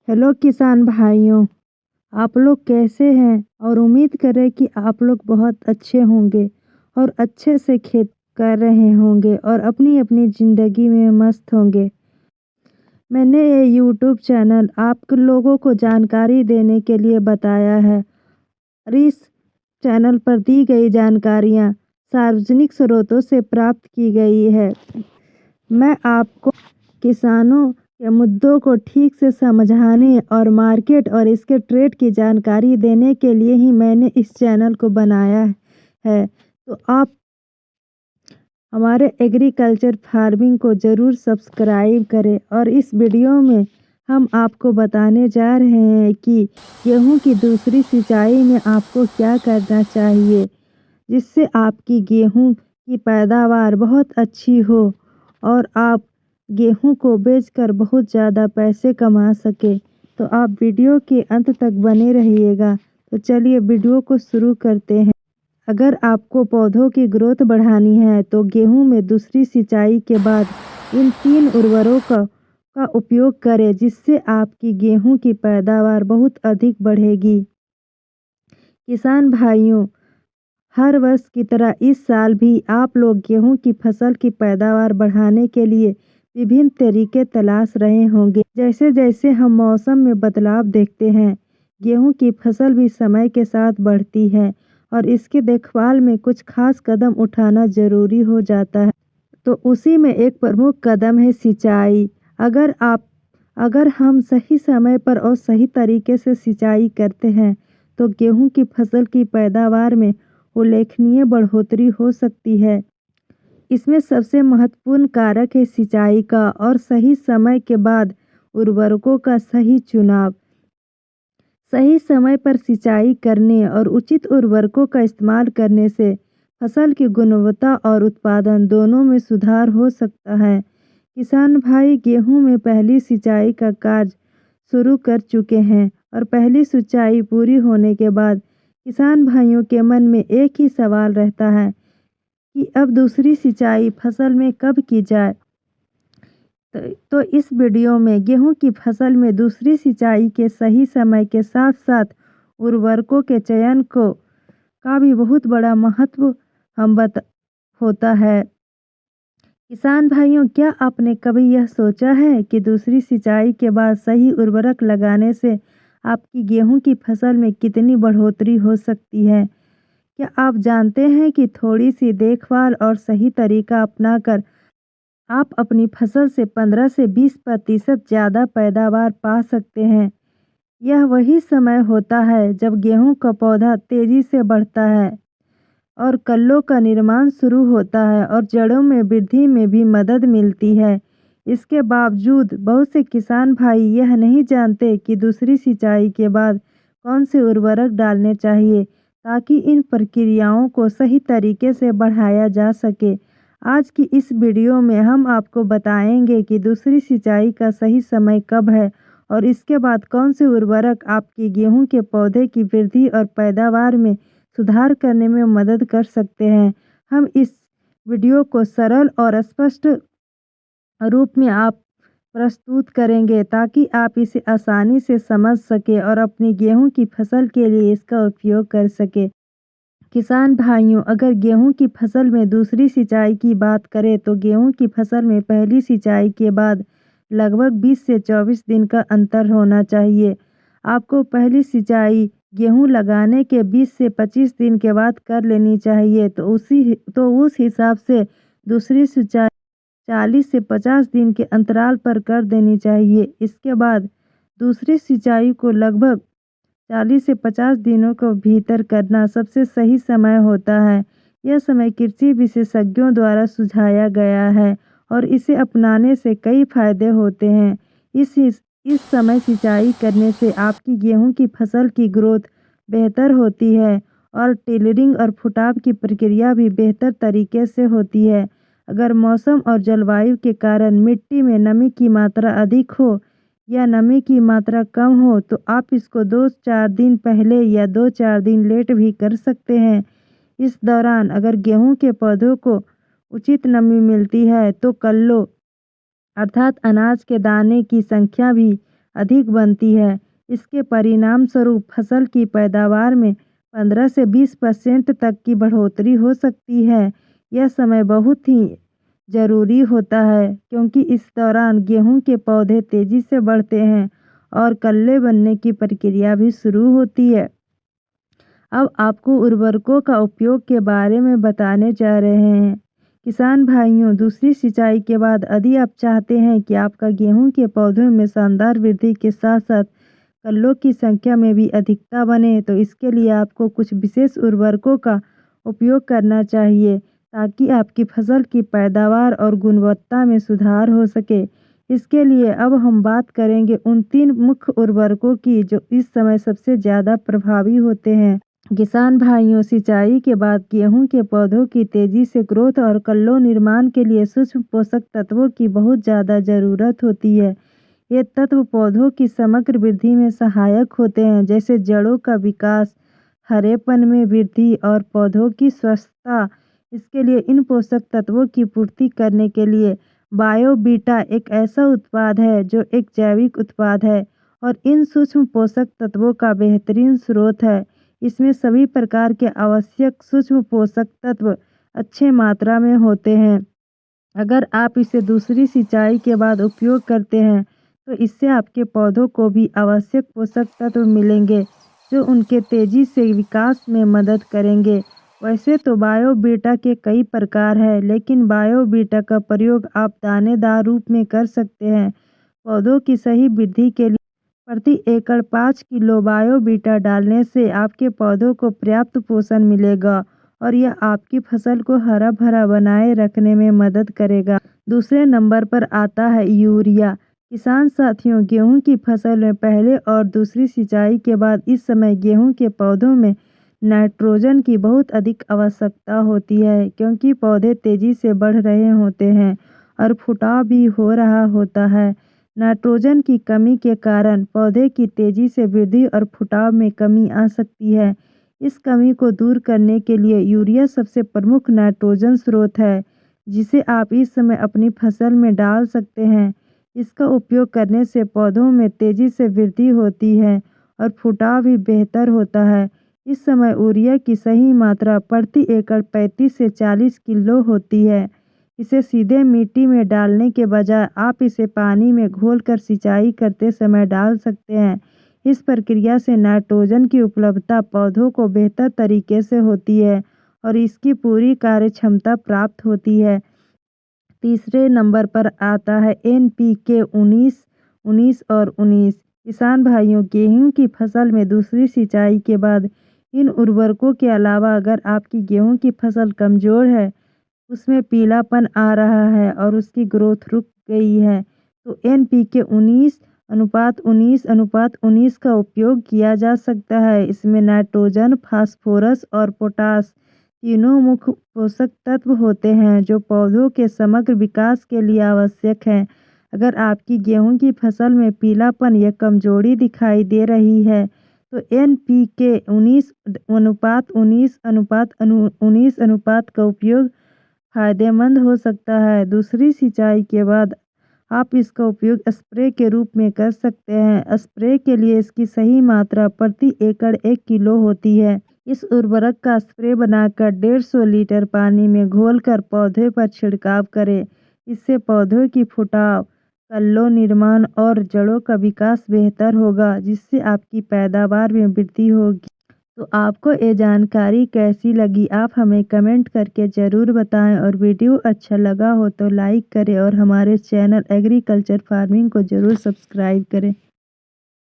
Hello किसान भाइयों, आप लोग कैसे हैं? और उम्मीद करें कि आप लोग बहुत अच्छे होंगे और अच्छे से खेत कर रहे होंगे और अपनी-अपनी ज़िंदगी में मस्त होंगे। मैंने ये यूट्यूब चैनल आप लोगों को जानकारी देने के लिए बताया है और इस चैनल पर दी गई जानकारियाँ सार्वजनिक स्रोतों से प्राप्त की गई है। मैं आपको किसानों के मुद्दों को ठीक से समझाने और मार्केट और इसके ट्रेड की जानकारी देने के लिए ही मैंने इस चैनल को बनाया है। तो आप हमारे एग्रीकल्चर फार्मिंग को ज़रूर सब्सक्राइब करें और इस वीडियो में हम आपको बताने जा रहे हैं कि गेहूं की दूसरी सिंचाई में आपको क्या करना चाहिए, जिससे आपकी गेहूं की पैदावार बहुत अच्छी हो और आप गेहूं को बेचकर बहुत ज़्यादा पैसे कमा सके। तो आप वीडियो के अंत तक बने रहिएगा। तो चलिए वीडियो को शुरू करते हैं। अगर आपको पौधों की ग्रोथ बढ़ानी है तो गेहूं में दूसरी सिंचाई के बाद इन 3 उर्वरकों का उपयोग करें, जिससे आपकी गेहूं की पैदावार बहुत अधिक बढ़ेगी। किसान भाइयों, हर वर्ष की तरह इस साल भी आप लोग गेहूं की फसल की पैदावार बढ़ाने के लिए विभिन्न तरीके तलाश रहे होंगे। जैसे जैसे हम मौसम में बदलाव देखते हैं, गेहूं की फसल भी समय के साथ बढ़ती है और इसके देखभाल में कुछ खास कदम उठाना जरूरी हो जाता है। तो उसी में एक प्रमुख कदम है सिंचाई। अगर हम सही समय पर और सही तरीके से सिंचाई करते हैं तो गेहूं की फसल की पैदावार में उल्लेखनीय बढ़ोतरी हो सकती है। इसमें सबसे महत्वपूर्ण कारक है सिंचाई का और सही समय के बाद उर्वरकों का सही चुनाव। सही समय पर सिंचाई करने और उचित उर्वरकों का इस्तेमाल करने से फसल की गुणवत्ता और उत्पादन दोनों में सुधार हो सकता है। किसान भाई गेहूं में पहली सिंचाई का कार्य शुरू कर चुके हैं और पहली सिंचाई पूरी होने के बाद किसान भाइयों के मन में एक ही सवाल रहता है कि अब दूसरी सिंचाई फसल में कब की जाए। तो इस वीडियो में गेहूं की फसल में दूसरी सिंचाई के सही समय के साथ साथ उर्वरकों के चयन का भी बहुत बड़ा महत्व होता है। किसान भाइयों, क्या आपने कभी यह सोचा है कि दूसरी सिंचाई के बाद सही उर्वरक लगाने से आपकी गेहूं की फसल में कितनी बढ़ोतरी हो सकती है? क्या आप जानते हैं कि थोड़ी सी देखभाल और सही तरीका अपनाकर आप अपनी फसल से 15 से 20% ज़्यादा पैदावार पा सकते हैं? यह वही समय होता है जब गेहूं का पौधा तेजी से बढ़ता है और कल्लों का निर्माण शुरू होता है और जड़ों में वृद्धि में भी मदद मिलती है। इसके बावजूद बहुत से किसान भाई यह नहीं जानते कि दूसरी सिंचाई के बाद कौन से उर्वरक डालने चाहिए ताकि इन प्रक्रियाओं को सही तरीके से बढ़ाया जा सके। आज की इस वीडियो में हम आपको बताएंगे कि दूसरी सिंचाई का सही समय कब है और इसके बाद कौन से उर्वरक आपकी गेहूं के पौधे की वृद्धि और पैदावार में सुधार करने में मदद कर सकते हैं। हम इस वीडियो को सरल और स्पष्ट रूप में आप प्रस्तुत करेंगे ताकि आप इसे आसानी से समझ सके और अपनी गेहूं की फसल के लिए इसका उपयोग कर सके। किसान भाइयों, अगर गेहूं की फसल में दूसरी सिंचाई की बात करें तो गेहूं की फसल में पहली सिंचाई के बाद लगभग 20 से 24 दिन का अंतर होना चाहिए। आपको पहली सिंचाई गेहूं लगाने के 20 से 25 दिन के बाद कर लेनी चाहिए। तो उस हिसाब से दूसरी सिंचाई 40 से 50 दिन के अंतराल पर कर देनी चाहिए। इसके बाद दूसरी सिंचाई को लगभग 40 से 50 दिनों के भीतर करना सबसे सही समय होता है। यह समय कृषि विशेषज्ञों द्वारा सुझाया गया है और इसे अपनाने से कई फायदे होते हैं। इस समय सिंचाई करने से आपकी गेहूं की फसल की ग्रोथ बेहतर होती है और टिलरिंग और फुटाव की प्रक्रिया भी बेहतर तरीके से होती है। अगर मौसम और जलवायु के कारण मिट्टी में नमी की मात्रा अधिक हो या नमी की मात्रा कम हो तो आप इसको 2-4 दिन पहले या 2-4 दिन लेट भी कर सकते हैं। इस दौरान अगर गेहूं के पौधों को उचित नमी मिलती है तो कल्लों अर्थात अनाज के दाने की संख्या भी अधिक बनती है। इसके परिणाम स्वरूप फसल की पैदावार में 15 से 20% तक की बढ़ोतरी हो सकती है। यह समय बहुत ही ज़रूरी होता है क्योंकि इस दौरान गेहूं के पौधे तेज़ी से बढ़ते हैं और कल्ले बनने की प्रक्रिया भी शुरू होती है। अब आपको उर्वरकों का उपयोग के बारे में बताने जा रहे हैं। किसान भाइयों, दूसरी सिंचाई के बाद यदि आप चाहते हैं कि आपका गेहूं के पौधों में शानदार वृद्धि के साथ साथ कल्लों की संख्या में भी अधिकता बने, तो इसके लिए आपको कुछ विशेष उर्वरकों का उपयोग करना चाहिए ताकि आपकी फसल की पैदावार और गुणवत्ता में सुधार हो सके। इसके लिए अब हम बात करेंगे उन 3 मुख्य उर्वरकों की जो इस समय सबसे ज़्यादा प्रभावी होते हैं। किसान भाइयों, सिंचाई के बाद गेहूं के पौधों की तेज़ी से ग्रोथ और कल्लों निर्माण के लिए सूक्ष्म पोषक तत्वों की बहुत ज़्यादा ज़रूरत होती है। ये तत्व पौधों की समग्र वृद्धि में सहायक होते हैं, जैसे जड़ों का विकास, हरेपन में वृद्धि और पौधों की स्वस्थता। इसके लिए इन पोषक तत्वों की पूर्ति करने के लिए बायोबीटा एक ऐसा उत्पाद है जो एक जैविक उत्पाद है और इन सूक्ष्म पोषक तत्वों का बेहतरीन स्रोत है। इसमें सभी प्रकार के आवश्यक सूक्ष्म पोषक तत्व अच्छे मात्रा में होते हैं। अगर आप इसे दूसरी सिंचाई के बाद उपयोग करते हैं तो इससे आपके पौधों को भी आवश्यक पोषक तत्व मिलेंगे जो उनके तेज़ी से विकास में मदद करेंगे। वैसे तो बायोबीटा के कई प्रकार हैं, लेकिन बायोबीटा का प्रयोग आप दानेदार रूप में कर सकते हैं। पौधों की सही वृद्धि के लिए प्रति एकड़ 5 किलो बायोबीटा डालने से आपके पौधों को पर्याप्त पोषण मिलेगा और यह आपकी फसल को हरा भरा बनाए रखने में मदद करेगा। दूसरे नंबर पर आता है यूरिया। किसान साथियों, गेहूं की फसल में पहले और दूसरी सिंचाई के बाद इस समय गेहूं के पौधों में नाइट्रोजन की बहुत अधिक आवश्यकता होती है क्योंकि पौधे तेज़ी से बढ़ रहे होते हैं और फुटाव भी हो रहा होता है। नाइट्रोजन की कमी के कारण पौधे की तेज़ी से वृद्धि और फुटाव में कमी आ सकती है। इस कमी को दूर करने के लिए यूरिया सबसे प्रमुख नाइट्रोजन स्रोत है जिसे आप इस समय अपनी फसल में डाल सकते हैं। इसका उपयोग करने से पौधों में तेज़ी से वृद्धि होती है और फुटाव भी बेहतर होता है। इस समय यूरिया की सही मात्रा प्रति एकड़ 35 से 40 किलो होती है। इसे सीधे मिट्टी में डालने के बजाय आप इसे पानी में घोलकर सिंचाई करते समय डाल सकते हैं। इस प्रक्रिया से नाइट्रोजन की उपलब्धता पौधों को बेहतर तरीके से होती है और इसकी पूरी कार्य क्षमता प्राप्त होती है। तीसरे नंबर पर आता है NPK 19, 19 और 19। किसान भाइयों, गेहूं की फसल में दूसरी सिंचाई के बाद इन उर्वरकों के अलावा अगर आपकी गेहूं की फसल कमज़ोर है, उसमें पीलापन आ रहा है और उसकी ग्रोथ रुक गई है, तो NPK 19:19:19 का उपयोग किया जा सकता है। इसमें नाइट्रोजन, फास्फोरस और पोटास तीनों मुख्य पोषक तत्व होते हैं जो पौधों के समग्र विकास के लिए आवश्यक हैं। अगर आपकी गेहूं की फसल में पीलापन या कमजोरी दिखाई दे रही है तो NPK 19:19:19 का उपयोग फायदेमंद हो सकता है। दूसरी सिंचाई के बाद आप इसका उपयोग स्प्रे के रूप में कर सकते हैं। स्प्रे के लिए इसकी सही मात्रा प्रति एकड़ 1 किलो होती है। इस उर्वरक का स्प्रे बनाकर 150 लीटर पानी में घोलकर पौधे पर छिड़काव करें। इससे पौधों की फुटाव, कल्लों निर्माण और जड़ों का विकास बेहतर होगा, जिससे आपकी पैदावार में वृद्धि होगी। तो आपको ये जानकारी कैसी लगी, आप हमें कमेंट करके ज़रूर बताएं और वीडियो अच्छा लगा हो तो लाइक करें और हमारे चैनल एग्रीकल्चर फार्मिंग को ज़रूर सब्सक्राइब करें।